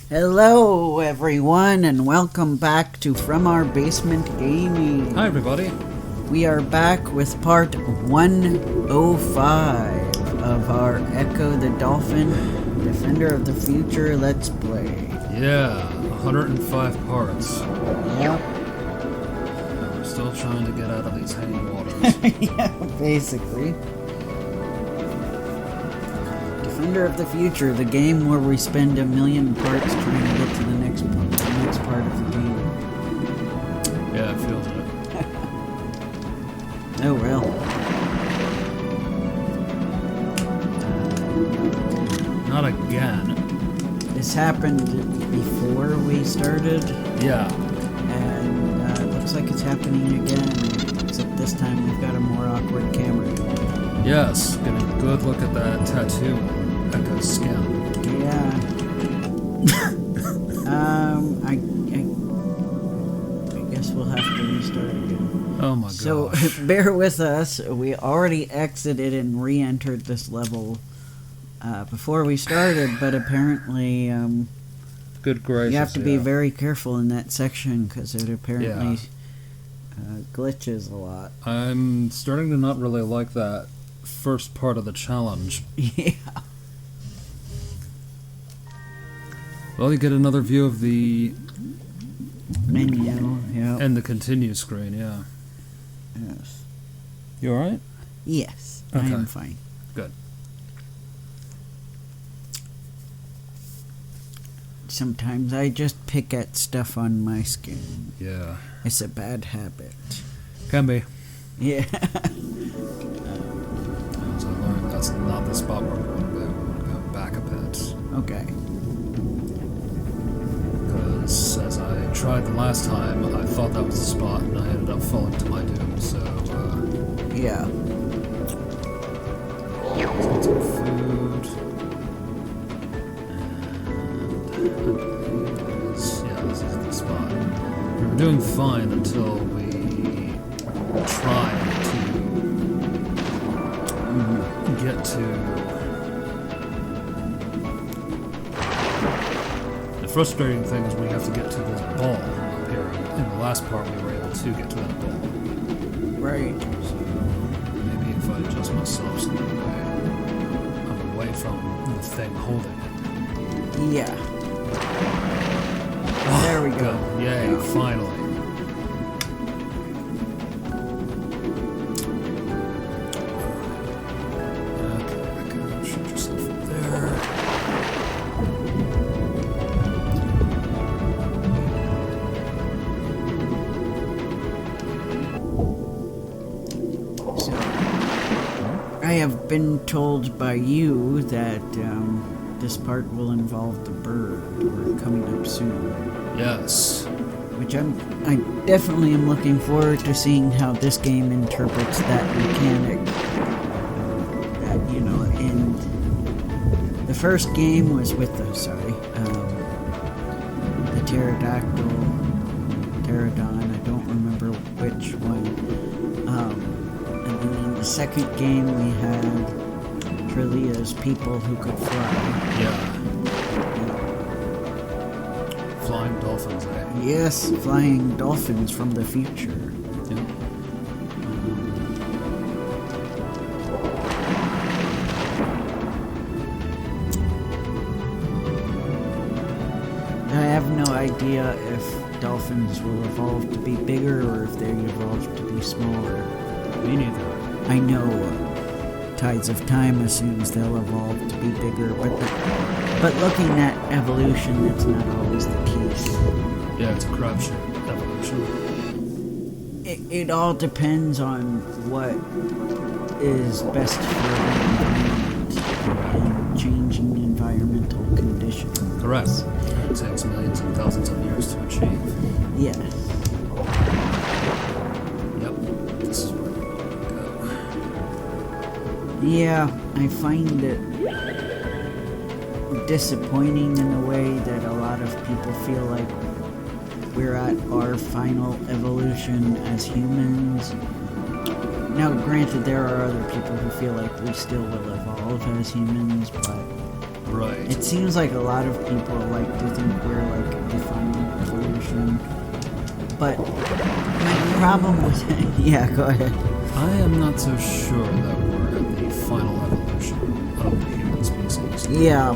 Hello everyone and welcome back to From Our Basement Gaming. Hi everybody. We are back with part 105 of our Ecco the Dolphin Defender of the Future Let's Play. Yeah, 105 parts. Yep. We're still trying to get out of these hanging waters. Yeah, basically. Defender of the Future, the game where we spend a million parts trying to get to the next part of the game. Yeah, it feels it. Oh well. Not again. This happened before we started, Yeah. and it looks like it's happening again, except this time we've got a more awkward camera. Yes, get a good look at that tattoo. Echo's skin. Yeah. I guess we'll have to restart again. Oh my god. So, bear with us. We already exited and re-entered this level before we started, but apparently Good gracious. you have to be very careful in that section because it apparently glitches a lot. I'm starting to not really like that first part of the challenge. Yeah. Well, you get another view of the Menu, yeah. and the continue screen, yeah. Yes. You alright? Yes, I Okay. am fine. Good. Sometimes I just pick at stuff on my skin. Yeah. It's a bad habit. Can be. Yeah. As I learned, that's not the spot where we're going to go. We're going to go back a bit. Okay. Because as I tried the last time, I thought that was the spot, and I ended up falling to my doom, so, Yeah. let's get some food. And I believe this is the spot. We were doing fine until we tried to get to... The frustrating thing is we have to get to this ball up here. In the last part, we were able to get to that ball. Right. So maybe if I adjust myself so that way I'm away from the thing holding it. Yeah. There we go. Good. Yay, finally. Okay, shoot yourself up there. So, I have been told by you that this part will involve the bird. We're coming up soon. Yes. Which I definitely am looking forward to seeing how this game interprets that mechanic. That, you know, in the first game was with the pterodon, I don't remember which one. And then in the second game we had Trillia's people who could fly. Yeah. Flying dolphins, eh? Yes, flying dolphins from the future. Yeah. I have no idea if dolphins will evolve to be bigger or if they evolve to be smaller. Me neither. I know Tides of Time assumes they'll evolve to be bigger, but looking at evolution, that's not always the case. Yeah, it's a crapshoot. Evolution. It all depends on what is best for the environment and changing environmental conditions. Correct. It takes millions and thousands of years to achieve. Yes. Yep. This is where we're going to Yeah, I find it disappointing in a way that a lot of people feel like we're at our final evolution as humans. Now, granted, there are other people who feel like we still will evolve as humans, but Right. It seems like a lot of people like to think we're like the final evolution. But my problem with yeah, go ahead. I am not so sure that we're at the final evolution of the human species. Yeah.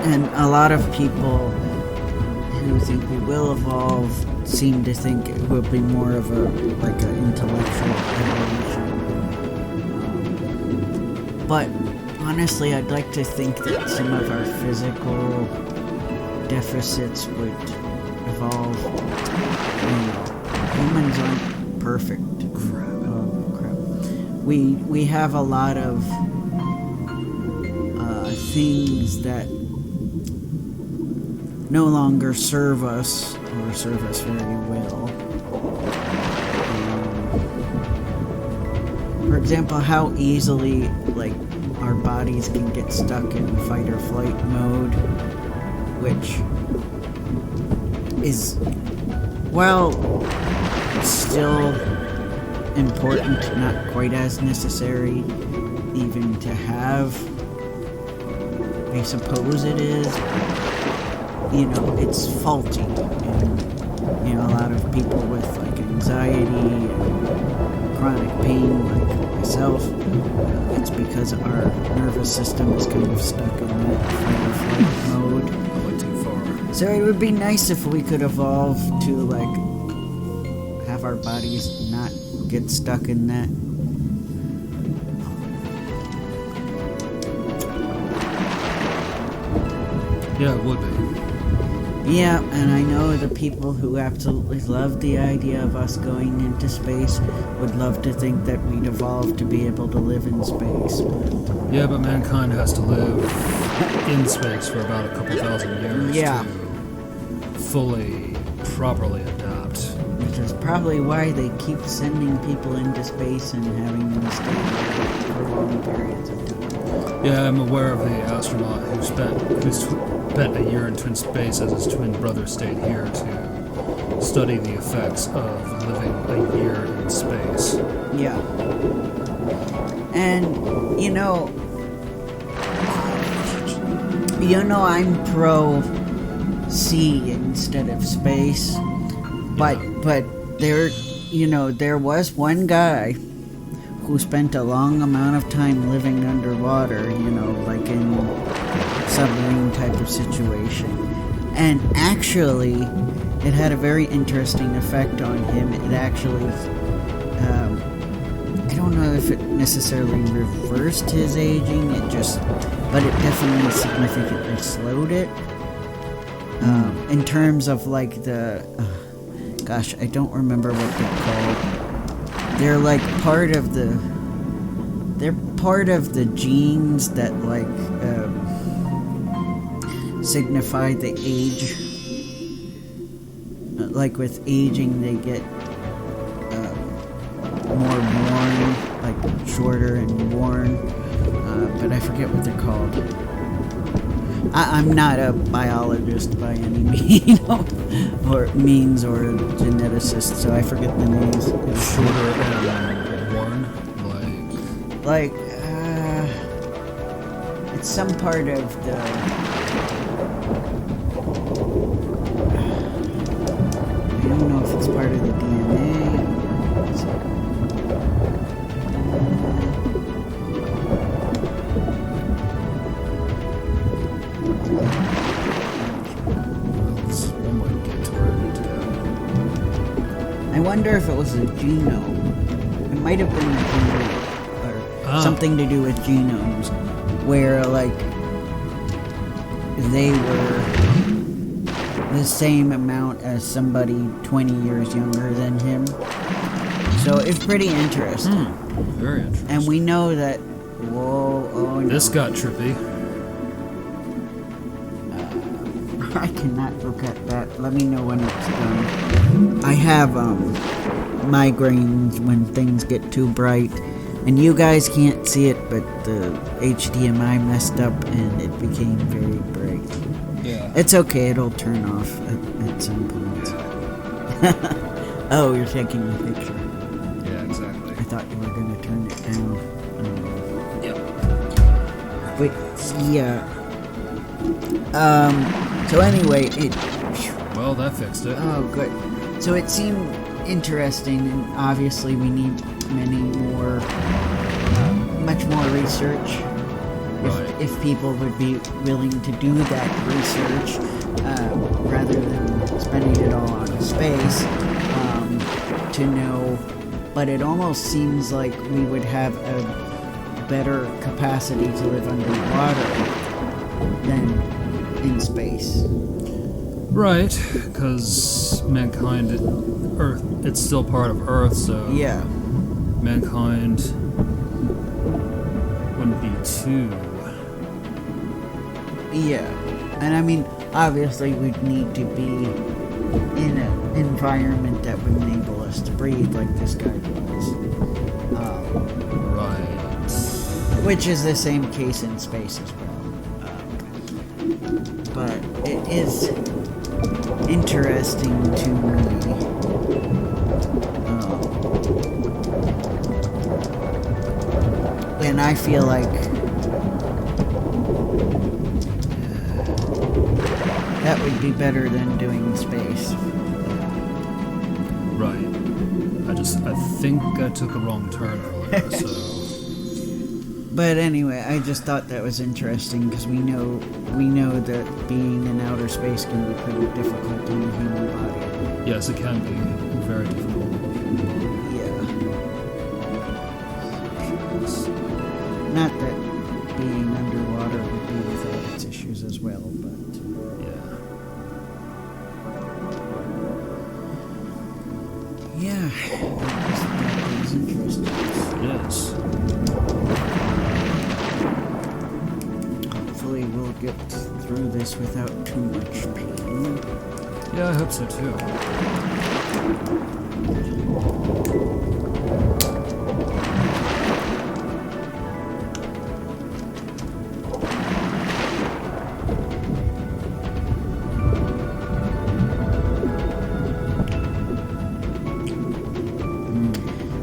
And a lot of people who think we will evolve seem to think it will be more of a like an intellectual evolution. But honestly, I'd like to think that some of our physical deficits would evolve. Humans aren't perfect. Crap. We have a lot of things that no longer serve us or serve us very well. For example, how easily like our bodies can get stuck in fight or flight mode, which is, well, still important, not quite as necessary even to have. I suppose it is. You know, it's faulty. And, you know, a lot of people with like anxiety and chronic pain, like myself, it's because our nervous system is kind of stuck in that fight or flight mode. I went too far. So it would be nice if we could evolve to like have our bodies not get stuck in that. Yeah, it would be. Yeah, and I know the people who absolutely love the idea of us going into space would love to think that we'd evolve to be able to live in space. Yeah, but mankind has to live in space for about a couple thousand years to fully, properly adapt. Which is probably why they keep sending people into space and having them stay there for long periods of time. Yeah, I'm aware of the astronaut who spent a year in twin space as his twin brother stayed here to study the effects of living a year in space. Yeah. And, you know, I'm pro sea instead of space, but there was one guy who spent a long amount of time living underwater, like in a submarine type of situation. And actually, it had a very interesting effect on him. It actually, I don't know if it necessarily reversed his aging, but it definitely significantly slowed it. In terms of like I don't remember what they're called. They're like part of the genes that like signify the age. Like with aging, they get more worn, like shorter and worn. But I forget what they're called. I'm not a biologist by any means, or a geneticist, so I forget the names. Shorter and worn, it's some part of the. I don't know if it's part of the DNA. I wonder if it was a genome. It might have been a genome, or something to do with genomes, where like they were the same amount as somebody 20 years younger than him. So it's pretty interesting. Very interesting. And we know that. This got trippy. I cannot look at that. Let me know when it's done. I have migraines when things get too bright, and you guys can't see it, but the HDMI messed up and it became very bright. Yeah. It's okay, it'll turn off at some point. Oh, you're taking a picture. Yeah, exactly. I thought you were going to turn it down. Yep. But yeah, So anyway, Well, that fixed it. oh, good. So it seemed interesting, and obviously we need much more research. Right. If people would be willing to do that research, rather than spending it all on space, to know. But it almost seems like we would have a better capacity to live underwater than in space. Right, because mankind, Earth, it's still part of Earth, so Yeah. mankind wouldn't be too. Yeah. And I mean, obviously we'd need to be in an environment that would enable us to breathe like this guy was. Right. Which is the same case in space as well. But it is interesting to me. And I feel like that would be better than doing space. Right. I think I took a wrong turn earlier, so. But anyway, I just thought that was interesting because we know that being in outer space can be pretty difficult in the human body. Yes, it can be very difficult. Yeah. Not that being underwater would be without its issues as well, but yeah, that was interesting. Yes. Hopefully we'll get through this without too much pain. Yeah, I hope so too.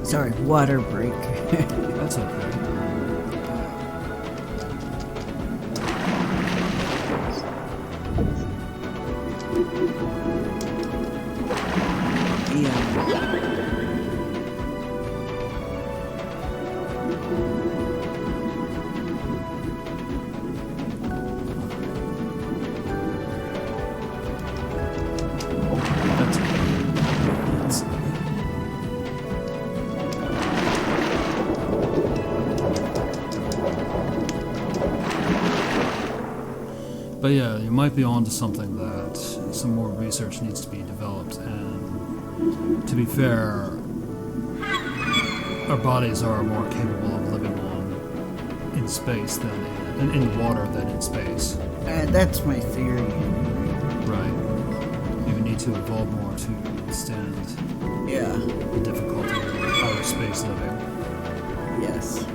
Sorry, water break. That's okay. But yeah, you might be onto something that some more research needs to be developed, and to be fair, our bodies are more capable of living on in space than in the water than in space. That's my theory. Right. You need to evolve more to withstand Yeah. the difficulty of outer space living. Yes.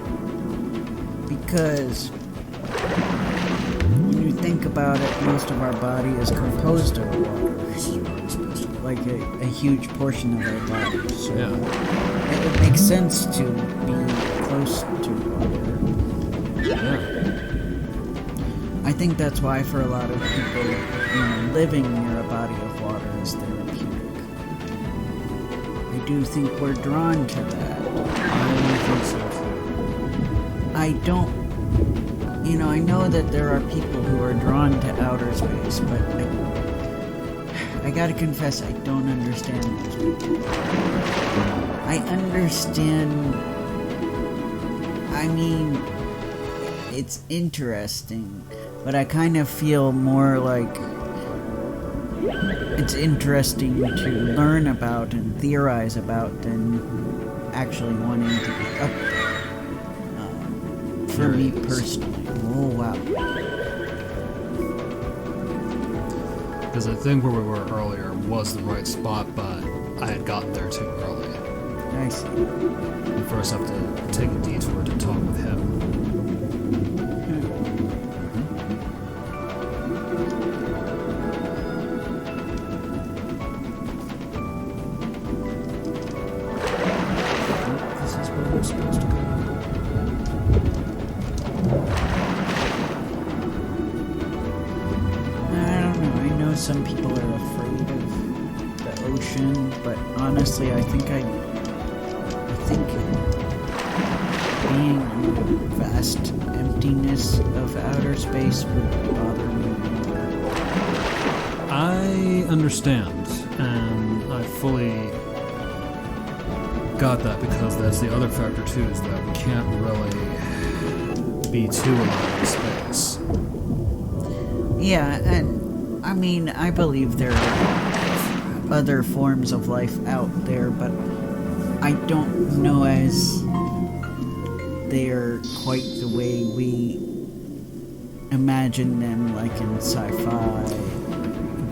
Because when you think about it, most of our body is composed of water. Like a huge portion of our body. So Yeah. it would make sense to be close to water. Yeah. I think that's why for a lot of people, living near a body of water is therapeutic. I do think we're drawn to that. I think so too. I don't, I know that there are people who are drawn to outer space, but I gotta confess, I don't understand those people. I understand, it's interesting, but I kind of feel more like it's interesting to learn about and theorize about than actually wanting to be up there. For me personally. Oh, wow. Because I think where we were earlier was the right spot, but I had gotten there too early. I see. We first have to take a detour to talk with him. This is where we're supposed to go. some people are afraid of the ocean, but honestly, I think being in the vast emptiness of outer space would bother me more. I understand, and I fully got that, because that's the other factor too, is that we can't really be too alone in space. Yeah, and I mean, I believe there are other forms of life out there, but I don't know as they're quite the way we imagine them, like in sci-fi.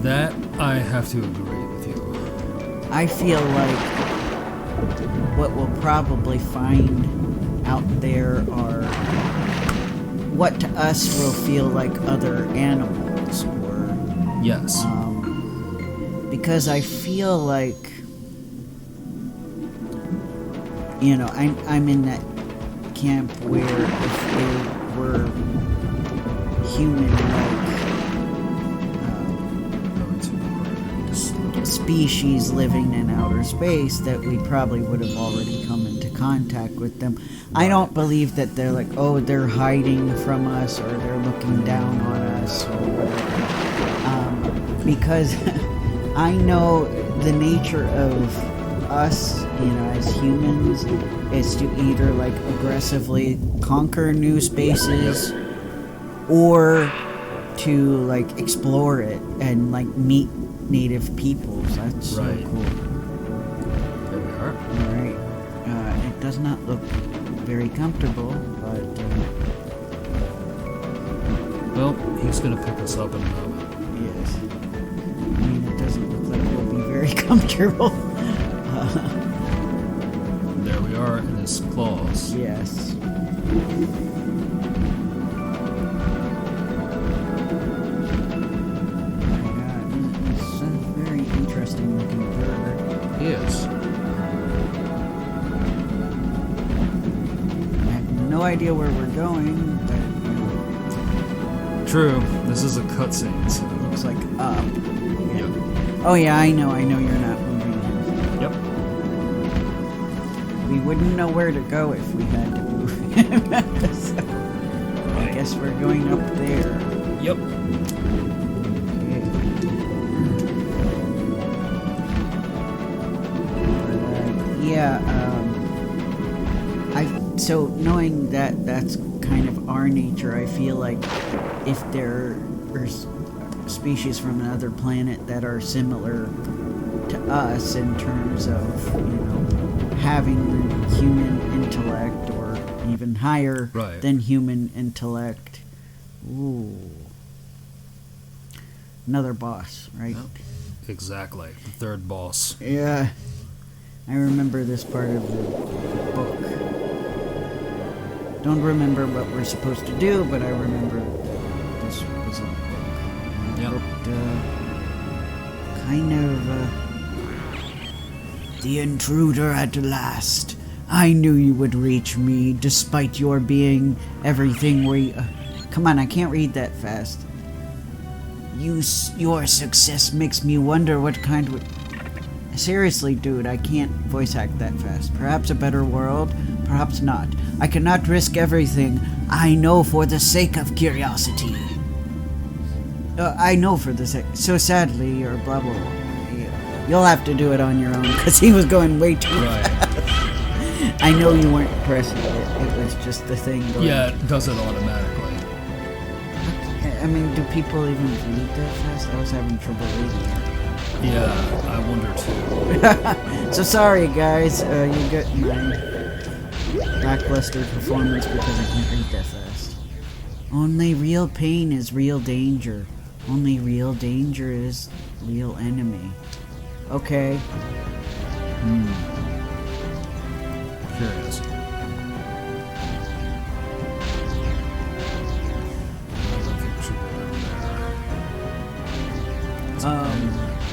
That I have to agree with you. I feel like what we'll probably find out there are what to us will feel like other animals, or Yes. because I feel like, you know, I'm in that camp where if they were human-like species living in outer space, that we probably would have already come into contact with them. I don't believe that they're like, oh, they're hiding from us, or they're looking down on us, or whatever. Because I know the nature of us, you know, as humans, is to either like aggressively conquer new spaces, or to like explore it and like meet native peoples. That's so Right. cool. There we are. Alright. It does not look very comfortable, but Well, he's gonna pick us up in a moment. yes. I mean, it doesn't look like we'll be very comfortable. There we are in his claws. Yes. It's a very interesting looking bird. He is. I have no idea where we're going, but True. This is a cutscene, so. it looks like up. Yep. Oh yeah, I know you're not moving in. Yep. We wouldn't know where to go if we had to move. So, I guess we're going up there. Yep. So knowing that that's kind of our nature, I feel like if there are species from another planet that are similar to us in terms of, you know, having human intellect or even higher Right. than human intellect, ooh, another boss, right? Yep. Exactly. The third boss. Yeah, I remember this part of the book. Don't remember what we're supposed to do, but I remember that this was a book. And Yep. it looked, kind of, the intruder at last. I knew you would reach me, despite your being everything we... come on, I can't read that fast. Your success makes me wonder what kind of... Seriously, dude, I can't voice act that fast. Perhaps a better world, perhaps not. I cannot risk everything. I know for the sake of curiosity. I know for the sake... So sadly, or blah, blah, blah. You'll have to do it on your own, because he was going way too Right. fast. I know you weren't pressing it. It was just the thing going... Yeah, it does it automatically. I mean, do people even read that fast? I was having trouble reading it. Yeah, I wonder too. So sorry, guys. You got my lackluster performance because I can't read that fast. Only real pain is real danger. Only real danger is real enemy. Okay. Curious.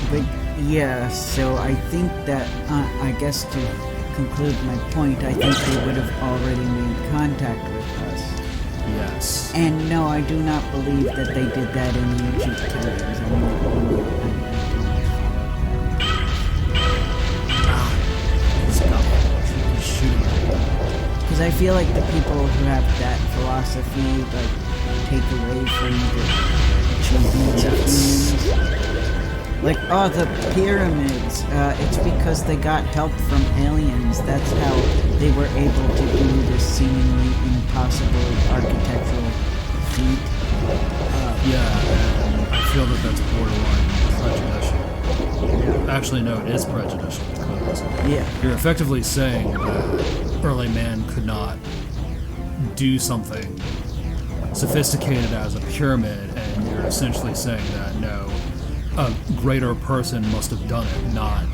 But yeah, so I think that, I guess to conclude my point, I think they would have already made contact with us. Yes. And no, I do not believe that they did that in ancient times. I mean, feel like the people who have that philosophy like take away from the achievements of humans. Like, oh, the pyramids, it's because they got help from aliens. That's how they were able to do this seemingly impossible architectural feat. And I feel that that's borderline prejudicial. Actually, no, it is prejudicial because you're effectively saying that early man could not do something sophisticated as a pyramid, and you're essentially saying that no, a greater person must have done it, not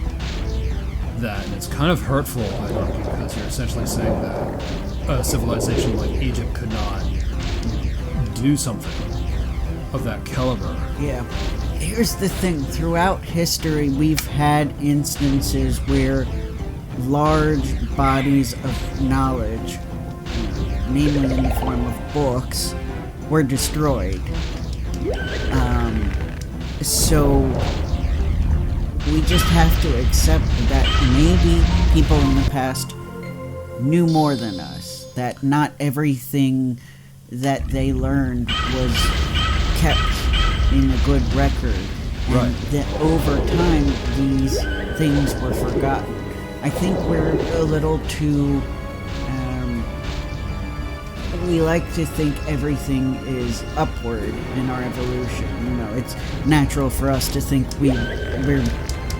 that. And it's kind of hurtful, I argue, because you're essentially saying that a civilization like Egypt could not do something of that caliber. Yeah. Here's the thing. Throughout history, we've had instances where large bodies of knowledge, namely in the form of books, were destroyed. So we just have to accept that maybe people in the past knew more than us, that not everything that they learned was kept in a good record, and that over time these things were forgotten. I think we're a little too we like to think everything is upward in our evolution. You know, it's natural for us to think we're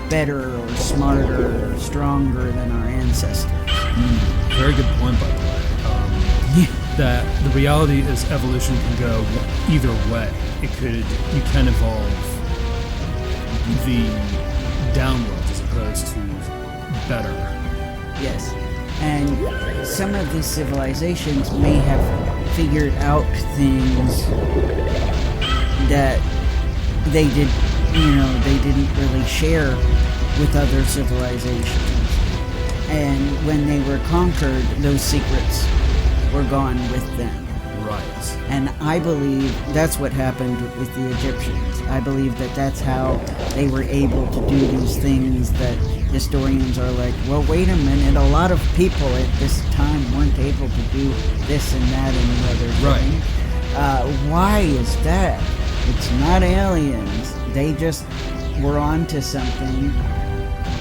better or smarter or stronger than our ancestors. Very good point, by the way. That the reality is evolution can go either way. You can evolve the downwards as opposed to better. Yes. And some of these civilizations may have figured out things that they didn't really share with other civilizations. And when they were conquered, those secrets were gone with them. Right. And I believe that's what happened with the Egyptians. I believe that that's how they were able to do these things that historians are like, well, wait a minute, a lot of people at this time weren't able to do this and that and the other thing. Right. Why is that? It's not aliens. They just were onto something,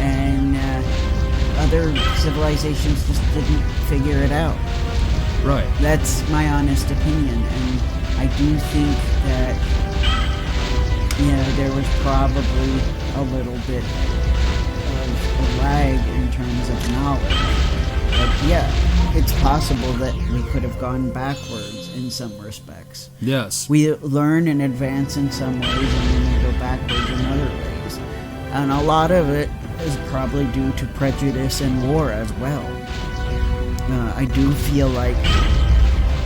and other civilizations just didn't figure it out. Right. That's my honest opinion, and I do think that, there was probably a little bit of a lag in terms of knowledge. But it's possible that we could have gone backwards in some respects. Yes. We learn and advance in some ways, and then we go backwards in other ways. And a lot of it is probably due to prejudice and war as well. I do feel like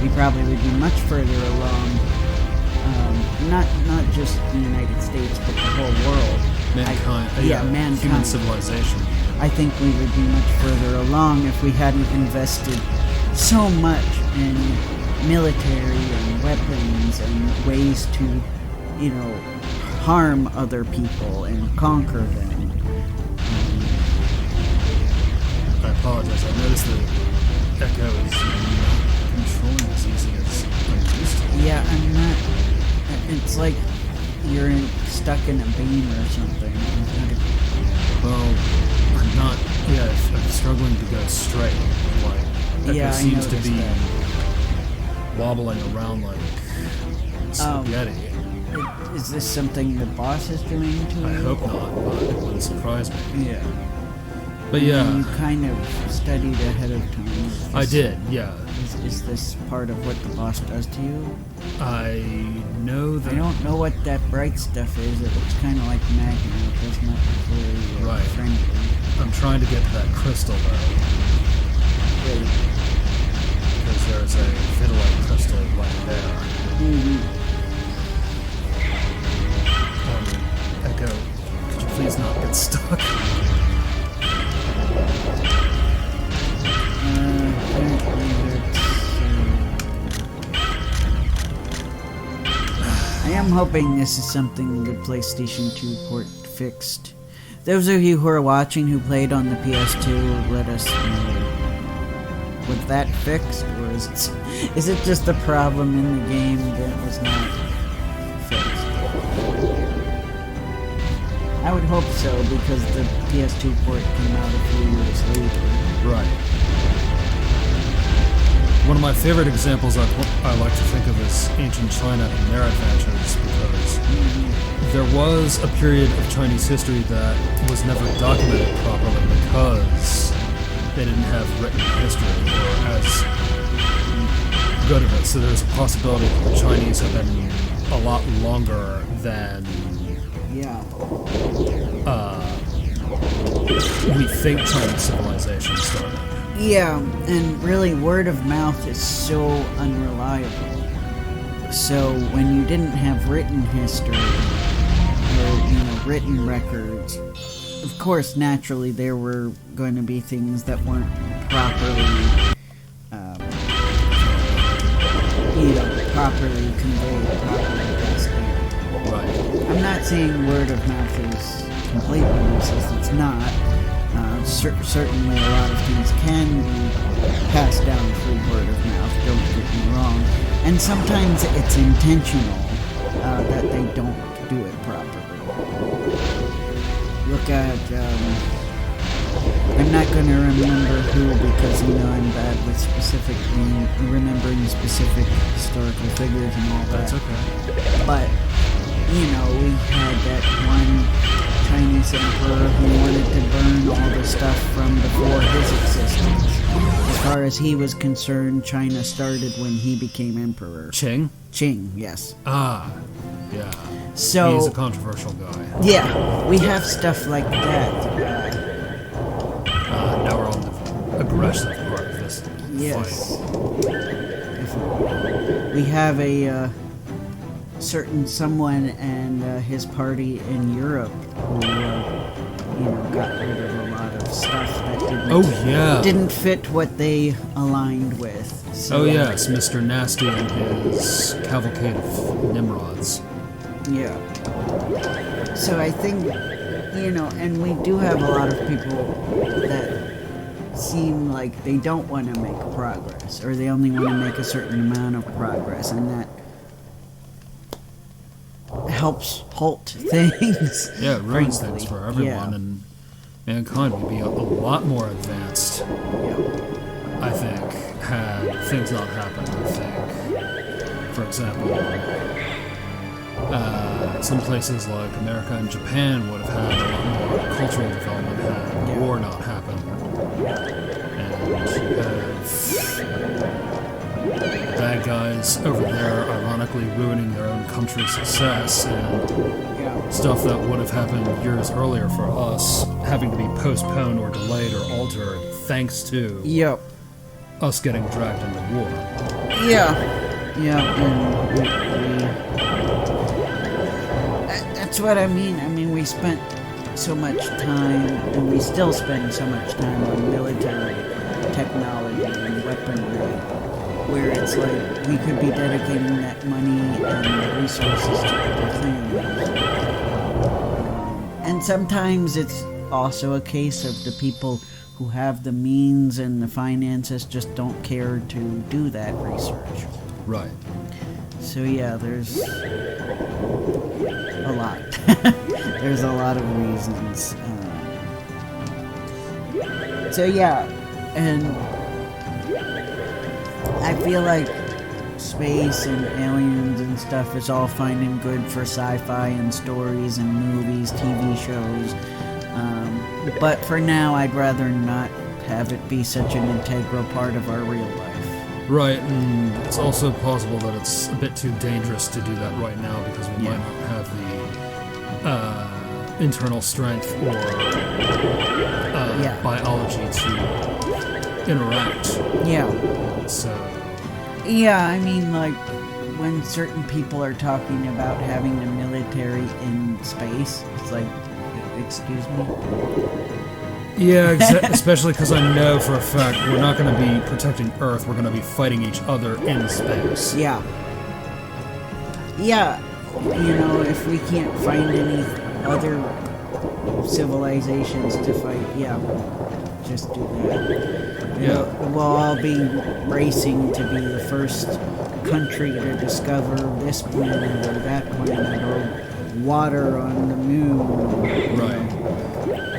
we probably would be much further along, not just the United States, but the whole world. Mankind. Mankind. Human civilization. I think we would be much further along if we hadn't invested so much in military and weapons and ways to, harm other people and conquer them. I apologize. I noticed the Echo is not controlling as easy as I used to. Yeah, I'm not. It's like you're stuck in a beam or something. Well, I'm not. Yeah, I'm struggling to go straight. Like, Echo seems to be wobbling around like spaghetti. Is this something the boss is doing to you? I hope not, but it wouldn't surprise me. Yeah. But yeah. You kind of studied ahead of time. I did, yeah. Is this part of what the boss does to you? I know that... I don't know what that bright stuff is. It looks kind of like magma. It does not very friendly. I'm trying to get to that crystal, though. Wait. Because there's a Vitellite crystal right there. Mm-hmm. Echo, could you please not get stuck? I am hoping this is something the PlayStation 2 port fixed. Those of you who are watching who played on the PS2, let us know was that fixed, or is it just a problem in the game that was not fixed? I would hope so, because the PS2 port came out a few years later. Right. One of my favorite examples I like to think of is ancient China and their adventures, because there was a period of Chinese history that was never documented properly because they didn't have written history or as good of it. So there's a possibility that the Chinese have been a lot longer than we think Chinese civilization started. Yeah, and really word of mouth is so unreliable. So when you didn't have written history or written records, of course naturally there were going to be things that weren't properly properly conveyed, properly passed down. Right. I'm not saying word of mouth is completely useless, it's not. Certainly a lot of things can be passed down through word of mouth, don't get me wrong. And sometimes it's intentional that they don't do it properly. Look at, I'm not going to remember who, because I'm bad with remembering specific historical figures and all that. That's okay. But, we had that one Chinese emperor who wanted to burn all the stuff from before his existence. As far as he was concerned, China started when he became emperor. Qing? Qing, yes. Ah, yeah. So he's a controversial guy. Yeah, we have stuff like that. Now we're on the aggressive part of this Yes. fight. We have a certain someone and his party in Europe who, got rid of a lot of stuff that didn't fit what they aligned with. So, yes, Mr. Nasty and his cavalcade of Nimrods. Yeah. So I think, and we do have a lot of people that seem like they don't want to make progress, or they only want to make a certain amount of progress, and that helps halt things. Yeah, it ruins things for everyone, and mankind would be a lot more advanced, I think, had things not happened. I think, for example, some places like America and Japan would have had a lot more cultural development had war not happened. And you have bad guys over there ironically ruining their own country's success, and stuff that would have happened years earlier for us having to be postponed or delayed or altered thanks to us getting dragged into war. That's what I mean. I mean, we spent so much time, and we still spend so much time on military technology and weaponry, where it's like we could be dedicating that money and resources to other things. And sometimes it's also a case of the people who have the means and the finances just don't care to do that research. Right. So there's a lot. There's a lot of reasons. And I feel like space and aliens and stuff is all fine and good for sci-fi and stories and movies, TV shows. But for now, I'd rather not have it be such an integral part of our real life. Right, and it's also possible that it's a bit too dangerous to do that right now because we might not have the internal strength or biology to interact. So. I mean, like, when certain people are talking about having the military in space, it's like, excuse me? Yeah, especially because I know for a fact we're not going to be protecting Earth, we're going to be fighting each other in space. If we can't find any other civilizations to fight. Yeah, just do that. Yeah. We'll all be racing to be the first country to discover this planet or that planet or water on the moon. Right.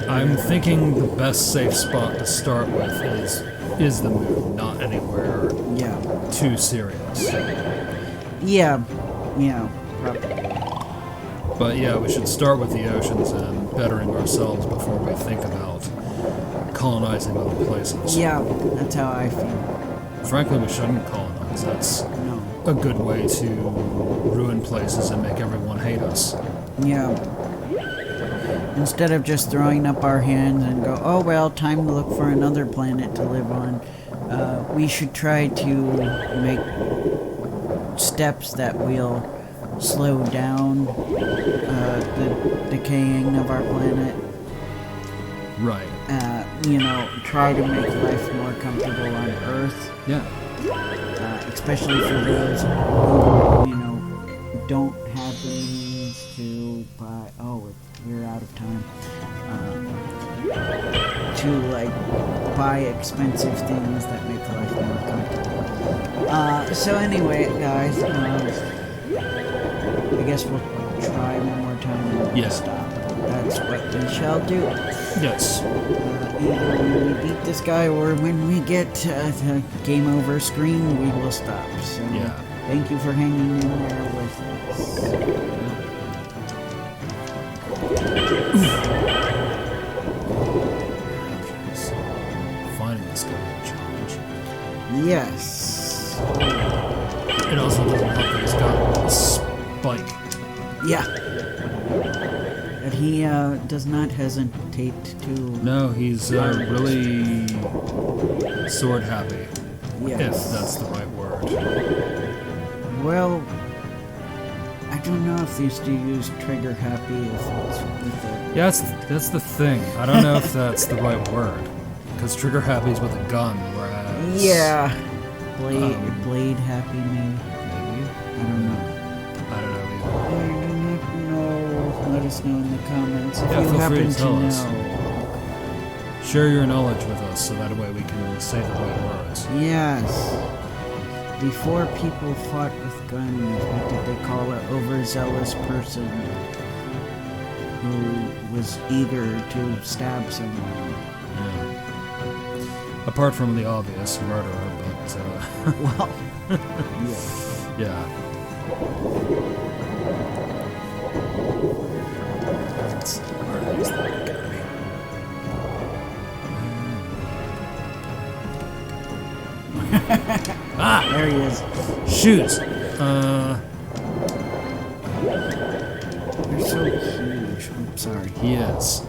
I'm thinking the best safe spot to start with is the moon, not anywhere too serious. Yeah, probably. But yeah, we should start with the oceans and bettering ourselves before we think about colonizing other places. Yeah, that's how I feel. Frankly, we shouldn't colonize. That's a good way to ruin places and make everyone hate us. Yeah. Instead of just throwing up our hands and go, oh well, time to look for another planet to live on, we should try to make steps that will slow down the decaying of our planet. Right. Try to make life more comfortable on Earth. Yeah. Especially for those who, don't have the means to buy. Oh, we're out of time. To buy expensive things that make life more comfortable. So anyway, guys, I guess we'll try one more time and stop. That's what we shall do. Yes. Either when we beat this guy or when we get the game over screen, we will stop. So thank you for hanging in there with us. Finding this guy a challenge. Yes. It also doesn't help that he's got a spike. Yeah. And he does not hesitate to... No, he's really sword happy. Yes. If that's the right word. Well, I don't know if these do use trigger happy if it's with the... Yeah, that's the thing. I don't know if that's the right word. Because trigger happy is with a gun, whereas... Yeah. Blade happy, maybe. I don't know. I don't know either. I do not know. Let us know in the comments if Yeah, you feel happen free to tell know. us. Share your knowledge with us so that way we can say the right words. Yes. Before people fought with guns, what did they call an overzealous person who was eager to stab someone? Yeah. Apart from the obvious murderer, but Well, yeah. Where are these things gotta be? there he is. Shoes. They're so huge. I'm sorry. He is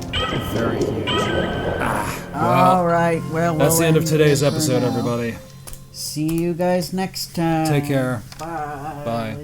very huge. All right. Well, that's the end of today's it for episode, now. everybody. See you guys next time. Take care. Bye. Bye.